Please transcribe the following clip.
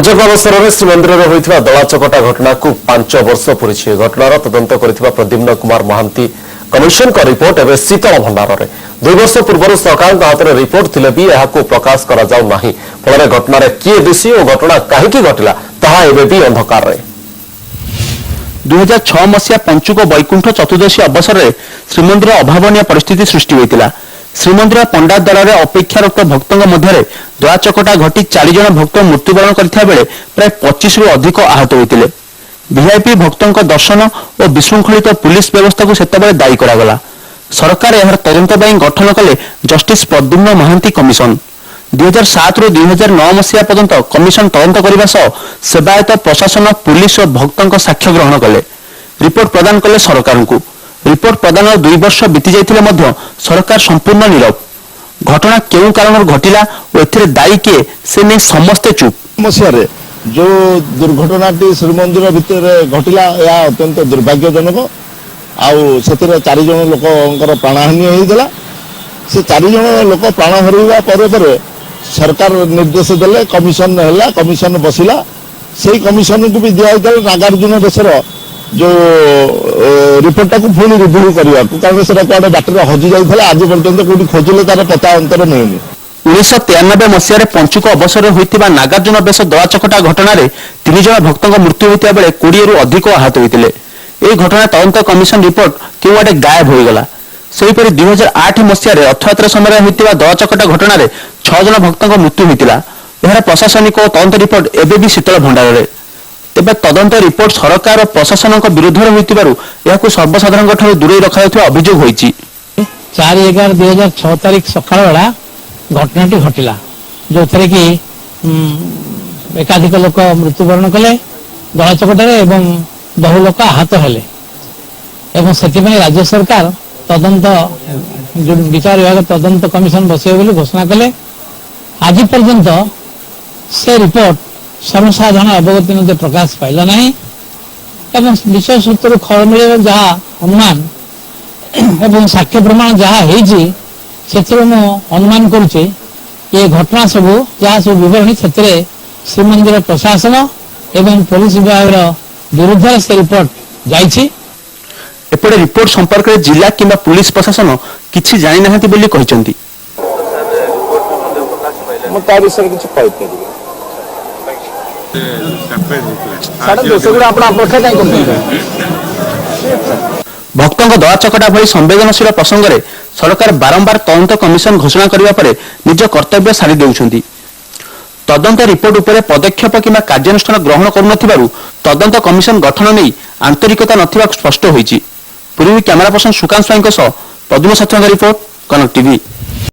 संजोग अवसर में श्रीमंदिर में होता दलाचकटा घटना को 5 वर्ष पूरी घटनार तदंत कर प्रद्युम्न कुमार महांती कमिशन का रिपोर्ट एवं शीतल भंडार में 2 वर्ष पूर्व सरकार हाथ में रिपोर्ट थिले भी यह प्रकाश करा जाऊ नाही फल घटना किए दोषी और घटना कहीं घटला ताहा एबे भी अंधकार रे 2006 मसीहा पंचुक वैकुंठ चतुर्दशी अवसर में श्रीमंदिर अभावन परिस्थिति सृष्टि होता। श्रीमंदिर पंडा द्वार अपेक्षारत भक्तों मध्य दलाचकटा घटी 4 जन भक्त मृत्युवरण करथिया बेले प्राय 25 रु अधिक आहत होते। वीआईपी भक्तों दर्शन और विशृंखलित पुलिस व्यवस्था को सेतबेले दायी करागला। सरकार यार तदंत ପାଇଁ गठन कले जस्टिस प्रद्युम्न महांती कमिशन। 2007 रु 2009 मसीहा पर्यंत कमिशन तदंत करने सह सेवायत प्रशासन पुलिस और भक्तों साक्ष्य ग्रहण कले रिपोर्ट प्रदान कले सरकार को। रिपोर्ट प्रदान 2 वर्ष बीती जाइए सरकार संपूर्ण नीरव। घटना क्यों कारण घटिला और एथिरे दायी किए से नहीं समस्ते चुप। मसीह जो दुर्घटनाटी श्रीमंदिर भितर घटिला या अत्यंत दुर्भाग्यजनक आउ से 4 जन लोक प्राणहानि होता। से 4 जन लोक प्राण हरवा पर सरकार निर्देश देले कमिशन है कमिशन बसिला से कमिशन को भी दिखाई नागार्जुन देशर जो रिपोर्टा को पुणी रिव्यू करने कारण से बाटर हजि जाता आज पर्यटन कौटी खोजिले तार पता अंतर मिलूनी। 1993 मसीह पंचुक अवसर होता नागार्जुन बेश दलाचकटा घटन 3 जन भक्तों मृत्यु होता बेले 20 रु अधिक आहत होते। यह घटना तदंत कमिशन रिपोर्ट क्यों आटे गायब होगला। सेहीपरि 2008 मसीह रथयात्रा समय होता दलाचकटा घटन 6 जन भक्तों मृत्यु होता। यार प्रशासनिक और तदंत रिपोर्ट एवं भी शीतल भंडार में तेज तदंत रिपोर्ट सरकार और प्रशासन विरोध में सर्वसाधारण दूरे रखा अभियोग होती। 4/11/2006 तारीख सकाळ बेला घटनाटी घटिला जो थे कि एकाधिक लोक मृत्युवरण कले दलाचकटार एवं बहु लोक आहत हेले एवं से राज्य सरकार तदंत विचार विभाग तदंत कमिशन बसइबे घोषणा कले। आज पर्यंत से रिपोर्ट सर्वसाधारण अवगति मध्य प्रकाश पाइला नहीं एवं विषय सूत्र खबर मिले जहाँ अनुमान एवं साक्ष्य प्रमाण जहाँ अनुमान करुचे ये घटना सबू जहाँ सब विवरणी से श्रीमंदिर प्रशासन एवं पुलिस विभाग विरुद्ध से रिपोर्ट जाइछि। एपटे रिपोर्ट संपर्क में जिला किंबा पुलिस प्रशासन किछि जानि नाहंती बोली कहिसंती। भक्तों दलाचकटा भली संवेदनशील प्रसंग में सरकार बारंबार तदंत कमिशन घोषणा करने पर निज कर्तव्य सारी देउछंती। तदंत रिपोर्ट उपरे पदक्षेप किंबा कार्यानुष्ठान ग्रहण करुनथिबारु तदंत कमिशन गठन नहीं आंतरिकता नथिबा स्पष्ट होईछि। पूर्वी कैमरा पर्सन सुकांत स्वाईं सह प्रद्युम्न सत्यଙ୍କ रिपोर्ट कनक टीवी।